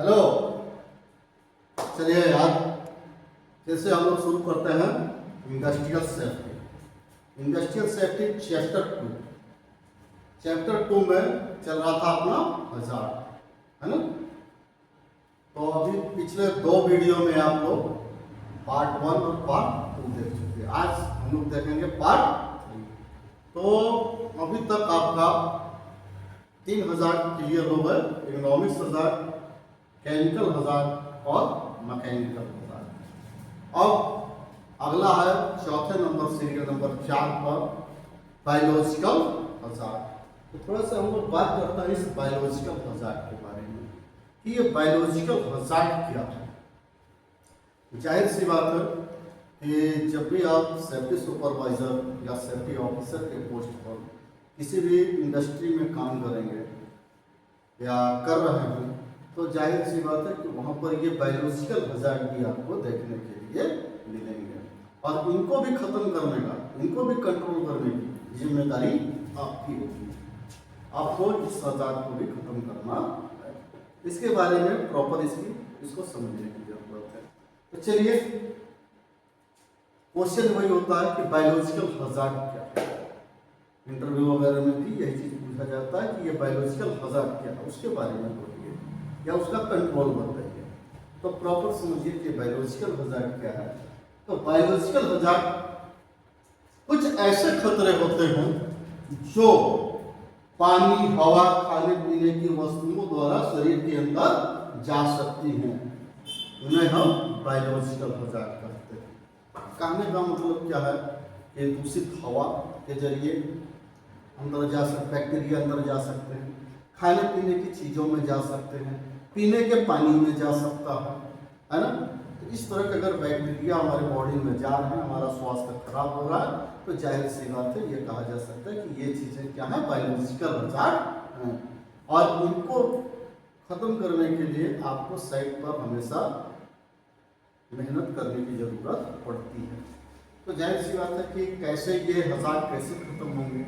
Hello, चलिए यार, जैसे हम लोग शुरू करते हैं industrial safety. Industrial safety chapter 2 में चल रहा था अपना हजार्ड, है ना। तो अभी पिछले 2 वीडियो में आप लोग पार्ट 1 और पार्ट 2 देख चुके हैं। आज हम लोग देखेंगे पार्ट 3। तो अभी तक आपका 3 हजार्ड क्लियर हो गए, इकोनॉमिक्स हजार्ड, केमिकल हजार्ड और मैकेनिकल हजार्ड। अब अगला है चौथे नंबर सीरियल नंबर 4 पर बायोलॉजिकल हजार्ड। तो थोड़ा सा हम लोग बात करते हैं इस बायोलॉजिकल हजार्ड के बारे में कि ये बायोलॉजिकल हजार्ड क्या है। जाहिर सी बात है कि जब भी आप सेफ्टी सुपरवाइजर या सेफ्टी ऑफिसर के पोस्ट पर किसी भी इंडस्ट्री में काम करेंगे या कर रहे हैं, तो जाहिर सी बात है कि वहाँ पर ये बायोलॉजिकल हजार्ड भी आपको देखने के लिए मिलेंगे और इनको भी खत्म करने का, इनको भी कंट्रोल करने की जिम्मेदारी आपकी होगी। आपको इस हजार्ड को भी खत्म करना है। इसके बारे में प्रॉपर इसको समझने की जरूरत है। तो चलिए, क्वेश्चन वही होता है कि बायोलॉजिकल हजार्ड क्या है। इंटरव्यू वगैरह में भी यही चीज पूछा जाता है कि ये बायोलॉजिकल हजार्ड क्या है, उसके बारे में बोलिए या उसका कंट्रोल बताइए। तो प्रॉपर समझिए कि बायोलॉजिकल हजार्ड क्या है। तो बायोलॉजिकल हजार्ड कुछ ऐसे खतरे होते हैं जो पानी, हवा, खाने पीने की वस्तुओं द्वारा शरीर के अंदर जा सकती हैं, उन्हें हम बायोलॉजिकल हजार्ड कहते हैं। कहने का मतलब क्या है कि दूषित हवा के जरिए अंदर जा सकते, बैक्टीरिया अंदर जा सकते हैं, खाने पीने की चीज़ों में जा सकते हैं, पीने के पानी में जा सकता है ना। तो इस तरह के अगर बैक्टीरिया हमारे बॉडी में जा रहे हैं, हमारा स्वास्थ्य खराब हो रहा है, तो जाहिर सी बात है ये कहा जा सकता है कि ये चीज़ें क्या है, बायोलॉजिकल हजार्ड हैं। और इनको खत्म करने के लिए आपको साइट पर हमेशा मेहनत करने की जरूरत पड़ती है। तो जाहिर सी बात है कि कैसे ये हजार्ड कैसे खत्म होंगे,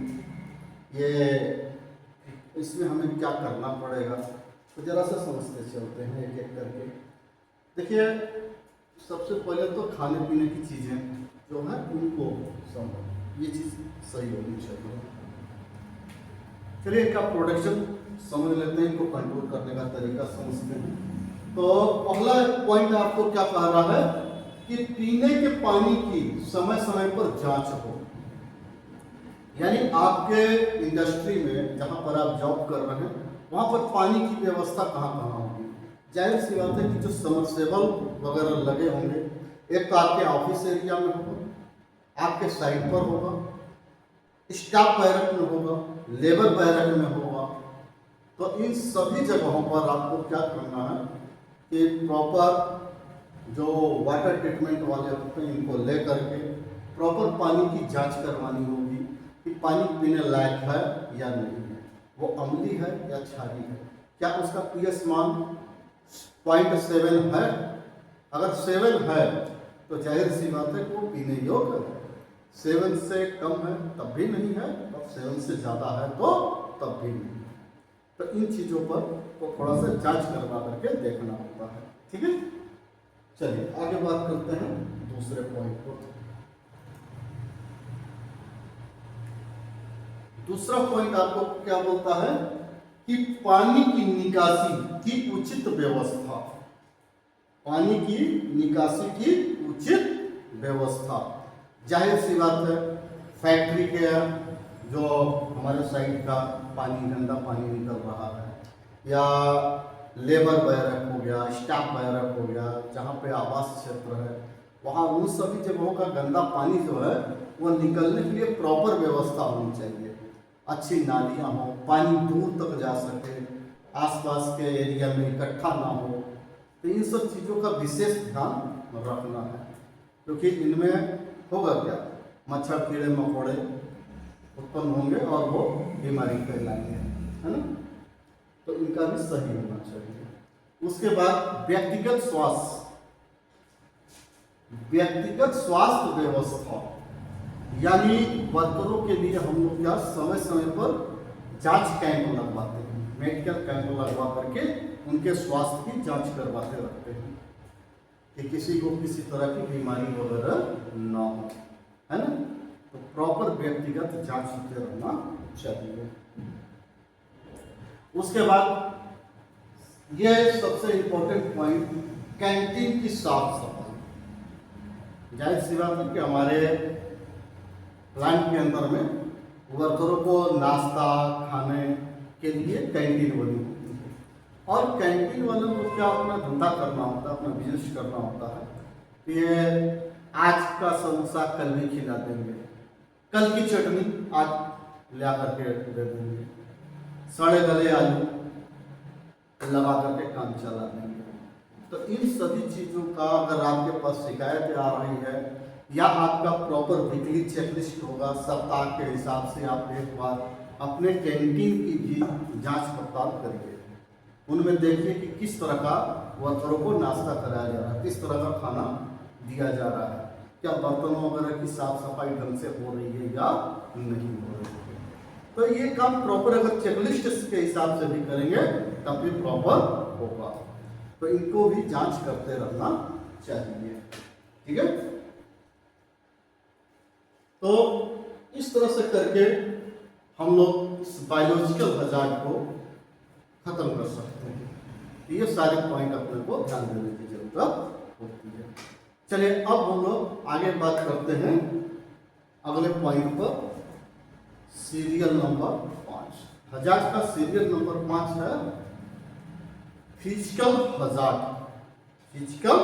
ये इसमें हमें क्या करना पड़ेगा, तो जरा सा समझते चलते हैं एक एक करके। देखिए, सबसे पहले तो खाने पीने की चीज़ें जो है उनको समझ, ये चीज़ सही होनी चाहिए। चलिए, इनका प्रोडक्शन समझ लेते हैं, इनको कंट्रोल करने का तरीका समझते हैं। तो पहला पॉइंट आपको क्या कह रहा है कि पीने के पानी की समय समय पर जांच हो। यानी आपके इंडस्ट्री में जहां पर आप जॉब कर रहे हैं, वहां पर पानी की व्यवस्था कहाँ कहाँ होगी। जाहिर सी बात है कि जो समरसेबल वगैरह लगे होंगे, एक तो आपके ऑफिस एरिया में होगा, आपके साइट पर होगा, स्टाफ बैरक में होगा, लेबर बैरक में होगा। तो इन सभी जगहों पर आपको क्या करना है कि प्रॉपर जो वाटर ट्रीटमेंट वाले होते हैं, इनको ले करके प्रॉपर पानी की जांच करवानी होगी कि पानी पीने लायक है या नहीं है, वो अम्लीय है या क्षारीय है, क्या उसका पीएच मान 0.7 है। अगर 7 है तो जाहिर सी बात है कि वो पीने योग्य है। 7 से कम है तब भी नहीं है, और 7 से ज़्यादा है तो तब भी नहीं। तो इन चीज़ों पर तो थोड़ा सा जांच करवा करके देखना होता है। ठीक है, चलिए आगे बात करते हैं दूसरे पॉइंट पर। दूसरा पॉइंट आपको क्या बोलता है कि पानी की निकासी की उचित व्यवस्था। पानी की निकासी की उचित व्यवस्था। जाहिर सी बात है, फैक्ट्री के जो हमारे साइड का पानी, गंदा पानी निकल रहा है, या लेबर बैरक हो गया, स्टाफ बैरक हो गया, जहाँ पे आवास क्षेत्र है, वहाँ उन सभी जगहों का गंदा पानी जो है वो निकलने के लिए प्रॉपर व्यवस्था होनी चाहिए। अच्छी नालियाँ हो, पानी दूर तक जा सके, आसपास के एरिया में इकट्ठा ना हो। तो इन सब चीज़ों का विशेष ध्यान रखना है, क्योंकि इनमें होगा क्या, मच्छर कीड़े मकोड़े उत्पन्न होंगे और वो बीमारी फैलाएंगे, है ना। तो इनका भी सही होना चाहिए। उसके बाद व्यक्तिगत स्वास्थ्य व्यवस्था, यानी वर्करों के लिए हम लोग क्या समय समय पर जांच कैंप लगवाते हैं। मेडिकल कैंप लगवा करके उनके स्वास्थ्य की जांच करवाते रहते हैं कि किसी को किसी तरह की बीमारी वगैरह ना हो, है ना। तो प्रॉपर व्यक्तिगत जांच होते रहना चाहिए। उसके बाद यह सबसे इम्पोर्टेंट पॉइंट, कैंटीन की साफ सफाई। जाहिर सी बात है कि हमारे प्लांट के अंदर में वर्करों को नाश्ता खाने के लिए कैंटीन बनी होती है, और कैंटीन वालों को क्या अपना धंधा करना होता है, अपना बिजनेस करना होता है। तो ये आज का समोसा कल भी खिला देंगे, कल की चटनी आज ला करके दे देंगे, सड़े गले आलू लगा करके काम चला देंगे। तो इन सभी चीज़ों का अगर आपके पास शिकायत आ रही है, या आपका प्रॉपर वीकली चेकलिस्ट होगा, सप्ताह के हिसाब से आप एक बार अपने कैंटीन की भी जांच पड़ताल करिए। उनमें देखिए कि किस तरह का वर्करों को नाश्ता कराया जा रहा है, किस तरह का खाना दिया जा रहा है, क्या बर्तनों वगैरह की साफ सफाई ढंग से हो रही है या नहीं हो रही है। तो ये काम प्रॉपर अगर चेकलिस्ट के हिसाब से भी करेंगे तब भी प्रॉपर होगा। तो इनको भी जांच करते रहना चाहिए, ठीक है। तो इस तरह से करके हम लोग इस बायोलॉजिकल हजार्ड को खत्म कर सकते हैं। ये सारे पॉइंट अपने को ध्यान देने की जरूरत होती है। चलिए अब हम लोग आगे बात करते हैं अगले पॉइंट पर, सीरियल नंबर 5। हजार्ड का सीरियल नंबर 5 है फिजिकल हजार्ड। फिजिकल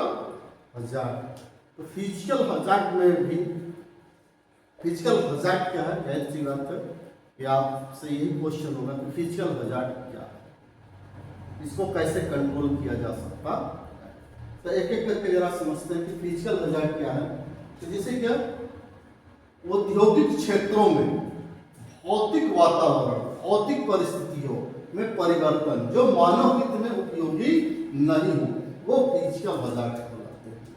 हजार्ड, तो फिजिकल हजार्ड में भी, फिजिकल हजार्ड क्या है, जाहिर सी बात है कि आपसे यही क्वेश्चन होगा कि फिजिकल हजार्ड क्या है, इसको कैसे कंट्रोल किया जा सकता है। तो एक एक करके जरा समझते हैं कि फिजिकल हजार्ड क्या है। तो जैसे क्या, औद्योगिक क्षेत्रों में भौतिक वातावरण, भौतिक परिस्थितियों में परिवर्तन जो मानव हित में उपयोगी नहीं हो, वो फिजिकल हजार्ड कहलाते हैं।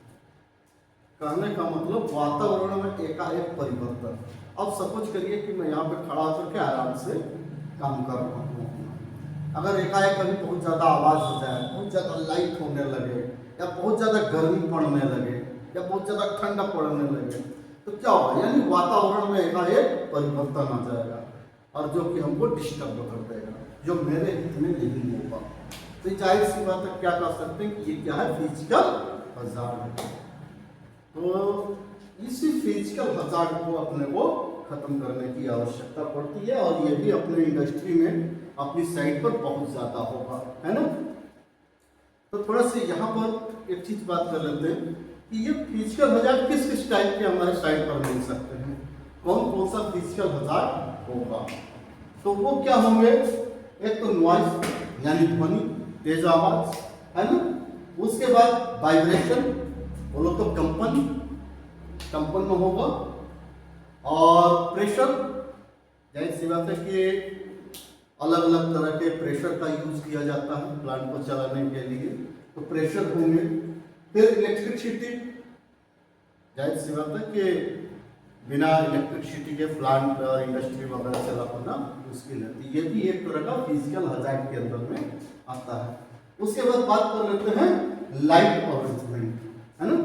कहने का मतलब वातावरण में एकाएक परिवर्तन। अब सपोज करिए कि मैं यहाँ पे खड़ा होकर के आराम से काम कर रहा हूँ, अगर एकाएक कभी बहुत ज़्यादा आवाज़ हो जाए, बहुत ज़्यादा लाइट होने लगे, या बहुत ज़्यादा गर्मी पड़ने लगे, या बहुत ज़्यादा ठंडा पड़ने लगे, तो क्या होगा, यानी वातावरण में एकाएक परिवर्तन आ जाएगा, और जो कि हमको डिस्टर्ब कर देगा, जो मेरे हित में नहीं होगा। तो जाहिर सी बात है क्या कह सकते हैं कि ये क्या है, फिजिकल हजार्ड। तो इसी फिजिकल हजार्ड को अपने को खत्म करने की आवश्यकता पड़ती है, और ये भी अपने इंडस्ट्री में, अपनी साइट पर बहुत ज़्यादा होगा, है ना। तो थोड़ा सा यहाँ पर एक चीज बात कर लेते हैं कि ये फिजिकल हजार्ड किस किस टाइप के हमारे साइट पर मिल सकते हैं, कौन कौन सा फिजिकल हजार्ड होगा। तो वो क्या होंगे, एक तो नॉइस यानी ध्वनि, तेज आवाज, है ना। उसके बाद वाइब्रेशन, बोलो तो कंपन, कंपन में होगा, और प्रेशर, जाहिर सी बात है कि अलग अलग तरह के प्रेशर का यूज किया जाता है प्लांट को चलाने के लिए, तो प्रेशर होंगे। फिर इलेक्ट्रिसिटी, जाहिर सी बात है कि बिना इलेक्ट्रिसिटी के प्लांट इंडस्ट्री वगैरह चला पाना मुश्किल है, ये भी एक तरह का फिजिकल हजार्ड के अंदर में आता है। उसके बाद बात कर लेते हैं लाइट अरेंजमेंट, है ना,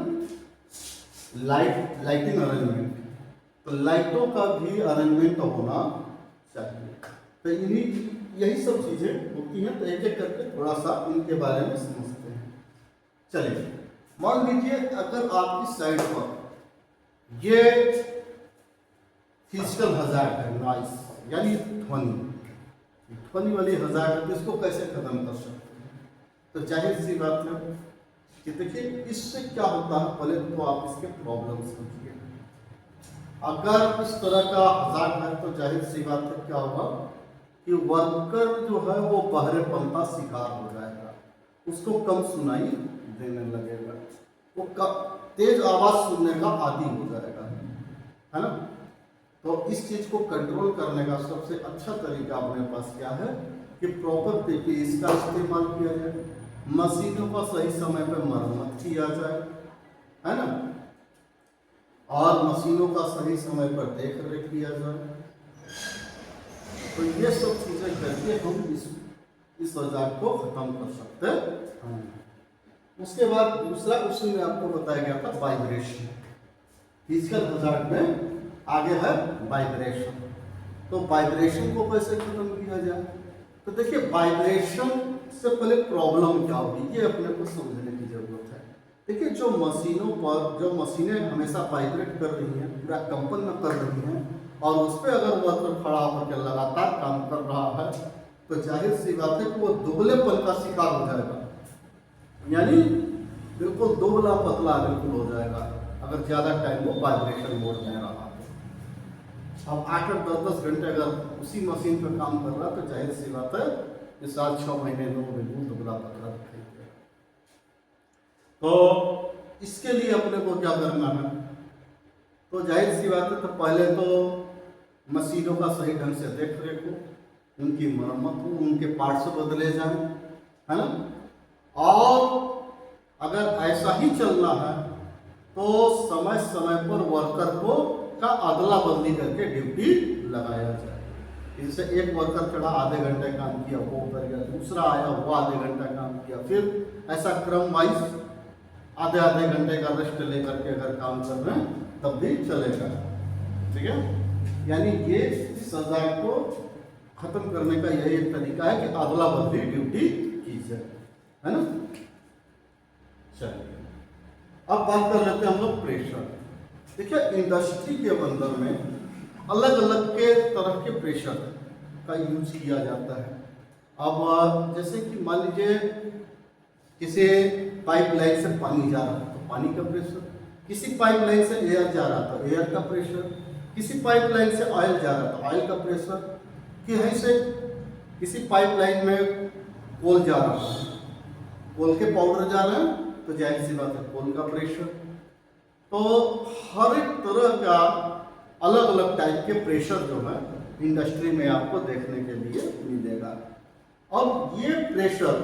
लाइटिंग अरेंजमेंट। तो लाइटों का भी अरेंजमेंट होना चाहिए। तो इन्हीं यही सब चीजें होती हैं। तो एक एक करके थोड़ा सा इनके बारे में समझते हैं। चलिए, मान लीजिए अगर आपकी साइड पर ये फिजिकल हजार्ड है, नॉइस यानी ध्वनि वाली हजार्ड है, तो इसको कैसे खत्म कर सकते हैं। तो जाहिर सी बात है कि देखिए इससे क्या होता है, पहले तो आप इसके प्रॉब्लम समझिए। अगर इस तरह का हजार्ड है तो जाहिर सी बात है क्या होगा कि वर्कर जो है वो बहरेपन का शिकार हो जाएगा, उसको कम सुनाई देने लगेगा, वो तेज आवाज सुनने का आदी हो जाएगा, है ना। तो इस चीज को कंट्रोल करने का सबसे अच्छा तरीका अपने पास क्या है कि प्रॉपर पीपीई का इस्तेमाल किया जाए, मशीनों का सही समय पर मरम्मत किया जाए, है ना, और मशीनों का सही समय पर देख रेख किया जाए। तो ये सब चीजें करके हम इस इस औजार को खत्म कर सकते हैं। उसके बाद दूसरा उसी में आपको बताया गया था वाइब्रेशन। फिजिकल हजार्ड में आगे है वाइब्रेशन। तो वाइब्रेशन को कैसे खत्म किया जाए? तो देखिए वाइब्रेशन से पहले प्रॉब्लम क्या होगी ये अपने को समझने की जरूरत है। देखिए जो मशीनों पर जो मशीनें हमेशा वाइब्रेट कर रही हैं, पूरा कंपन में कर रही हैं, और उस पर अगर वर्कर खड़ा होकर लगातार काम कर रहा है तो जाहिर सी बात है कि वो दुबलेपन का शिकार हो जाएगा, यानी बिल्कुल दुबला पतला बिल्कुल हो जाएगा अगर ज्यादा टाइम वो वाइब्रेशन मोड में रहा तो। अब 8-10 घंटे अगर उसी मशीन पर काम कर रहा तो जाहिर सी बात है कि 7-6 महीने में वो बिल्कुल दुबला पतला दिखेगा। तो इसके लिए अपने को क्या करना है? तो जाहिर सी बात है तो पहले तो मशीनों का सही ढंग से देख रेख हो, उनकी मरम्मत हो, उनके पार्ट्स बदले जाएं, है ना। और अगर ऐसा ही चलना है तो समय समय पर वर्कर को का अदला बदली करके ड्यूटी लगाया जाए। इससे एक वर्कर चढ़ा आधे घंटे काम किया वो उतर गया, दूसरा आया वो आधे घंटा काम किया, फिर ऐसा क्रम वाइज आधे आधे घंटे का रेस्ट लेकर के अगर काम कर रहे हैं तब भी चलेगा। ठीक है, यानी ये इस औजार को खत्म करने का यही एक तरीका है कि अदला बदली ड्यूटी की जाए, है ना। चलिए अब बात कर लेते हैं हम लोग प्रेशर। देखिए इंडस्ट्री के अंदर में अलग अलग के तरह के प्रेशर का यूज किया जाता है। अब जैसे कि मान लीजिए किसी पाइपलाइन से पानी जा रहा है तो पानी का प्रेशर, किसी पाइपलाइन से एयर जा रहा तो एयर का प्रेशर, किसी पाइपलाइन से ऑयल जा रहा तो ऑयल का प्रेशर, कि यहीं से किसी पाइपलाइन में कोल जा रहा है, कोल के पाउडर जा रहे हैं तो जाहिर सी बात है कोल का प्रेशर। तो हर एक तरह का अलग अलग टाइप के प्रेशर जो है इंडस्ट्री में आपको देखने के लिए मिलेगा। और ये प्रेशर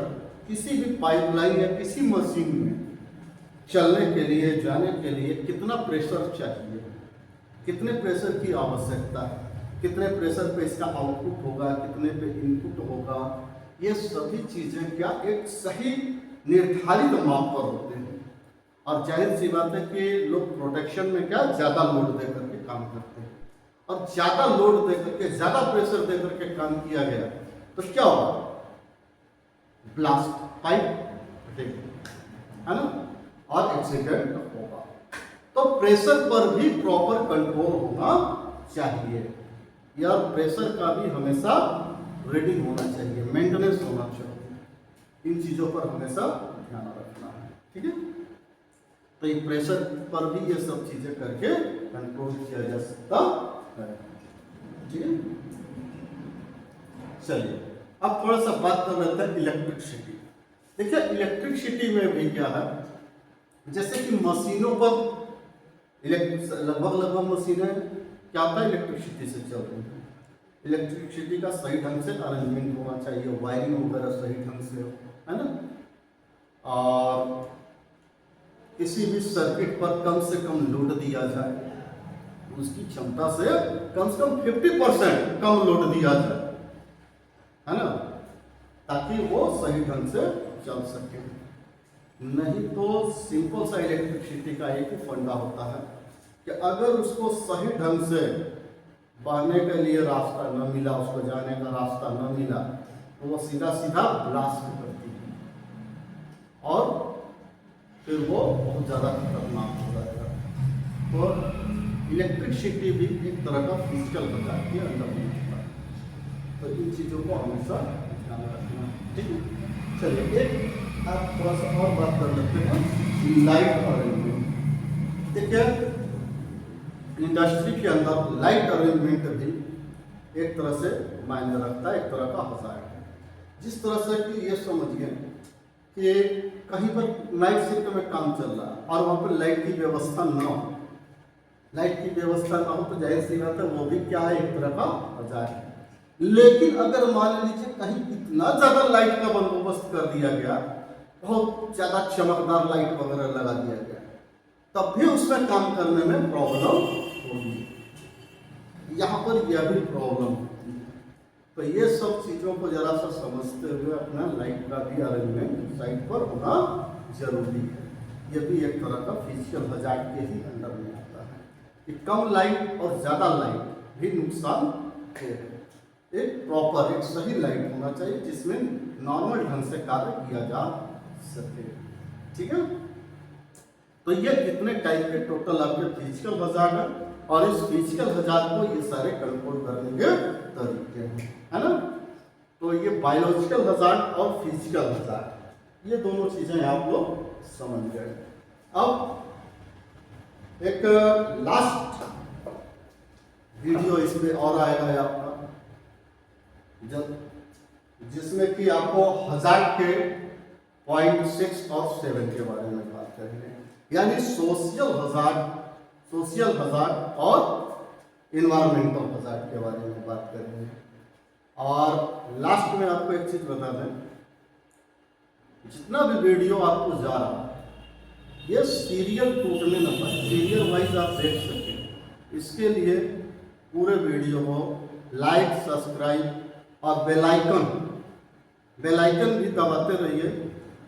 किसी भी पाइपलाइन या किसी मशीन में चलने के लिए जाने के लिए कितना प्रेशर चाहिए, कितने प्रेशर की आवश्यकता है, कितने प्रेशर पे इसका आउटपुट होगा, कितने पे इनपुट होगा, ये सभी चीजें क्या एक सही निर्धारित माप पर होते हैं। और जाहिर सी बात है कि लोग प्रोटेक्शन में क्या ज्यादा लोड दे करके काम करते हैं, और ज्यादा लोड दे करके ज्यादा प्रेशर दे करके काम किया गया तो क्या होगा? ब्लास्ट पाइप है ना, और एक्सीडेंट होगा। तो प्रेशर पर भी प्रॉपर कंट्रोल होना चाहिए, या प्रेशर का भी हमेशा रीडिंग होना चाहिए, मेंटेनेंस होना चाहिए। इन चीजों पर हमेशा ध्यान रखना है। ठीक है, तो ये प्रेशर पर भी ये सब चीजें करके कंट्रोल किया जा सकता है। ठीक है, चलिए अब थोड़ा सा बात कर लेते हैं इलेक्ट्रिसिटी। देखिए इलेक्ट्रिसिटी में भी क्या है, जैसे कि मशीनों पर लगभग मशीनें क्या होता है इलेक्ट्रिसिटी से चल रही है। इलेक्ट्रिसिटी का सही ढंग से अरेंजमेंट होना चाहिए, वायरिंग वगैरह सही ढंग से हो, है ना। और किसी भी सर्किट पर कम से कम लोड दिया जाए, उसकी क्षमता से कम 50% कम लोड दिया जाए, है ना, ताकि वो सही ढंग से चल सके। नहीं तो सिंपल सा इलेक्ट्रिसिटी का एक ही फंडा होता है कि अगर उसको सही ढंग से बहने के लिए रास्ता न मिला, उसको जाने का रास्ता न मिला, तो वो सीधा सीधा ब्लास्ट करती है और फिर वो बहुत ज़्यादा खतरनाक हो जाएगा। तो इलेक्ट्रिसिटी भी एक तरह का फिजिकल प्रकार के अंदर नहीं होता, तो इन चीज़ों को हमेशा ध्यान रखना। ठीक है, चलिए एक आप थोड़ा सा और बात कर लेते हैं लाइट अरेंजमेंट। देखिए इंडस्ट्री के अंदर लाइट अरेंजमेंट भी एक तरह से मायने रखता है, एक तरह का हज़ार है। जिस तरह से कि ये समझिए कि कहीं पर नाइट शिफ्ट में काम चल रहा है और वहाँ पर लाइट की व्यवस्था न हो, लाइट की व्यवस्था ना हो तो जाहिर सी बात है वो भी क्या है, एक तरह का हज़ार है। लेकिन अगर मान लीजिए कहीं इतना ज़्यादा लाइट का बंदोबस्त कर दिया गया, बहुत ज़्यादा चमकदार लाइट वगैरह लगा दिया गया, तब भी उसमें काम करने में प्रॉब्लम होगी। यहाँ पर यह भी प्रॉब्लम होती है। तो ये सब चीज़ों को जरा सा समझते हुए अपना लाइट का भी अरेंजमेंट साइट पर होना जरूरी है। ये भी एक तरह का फिजिकल हजार्ड के ही अंडर में आता है कि कम लाइट और ज़्यादा लाइट भी नुकसान है। एक प्रॉपर एक सही लाइट होना चाहिए जिसमें नॉर्मल ढंग से कार्य किया जा सके। ठीक है, तो ये कितने टाइप के टोटल आपके फिजिकल हजार्ड है और इस फिजिकल हजार्ड को ये सारे कंट्रोल करने के तरीके हैं, है ना। तो ये बायोलॉजिकल हजार्ड और फिजिकल हजार्ड ये दोनों चीजें आप लोग समझ गए। अब एक लास्ट वीडियो इसमें और आएगा आपका जब जिसमें कि आपको हजार्ड के पॉइंट 6 और 7 के बारे में बात करेंगे, यानी सोशल हजार्ड और इन्वायरमेंटल हजार्ड के बारे में बात करेंगे। और लास्ट में आपको एक चीज बता दें, जितना भी वीडियो आपको जा रहा है ये सीरियल टूटने न पाए, सीरियल वाइज आप देख सकें। इसके लिए पूरे वीडियो को लाइक, सब्सक्राइब और बेल आइकन भी दबाते रहिए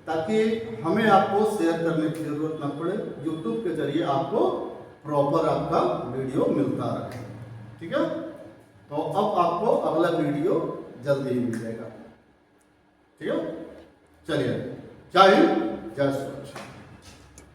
ताकि हमें आपको शेयर करने की जरूरत ना पड़े। यूट्यूब के जरिए आपको प्रॉपर आपका वीडियो मिलता रहे। ठीक है, तो अब आपको अगला वीडियो जल्दी ही मिलेगा। ठीक है, चलिए, जय हिंद, जय श्री राम।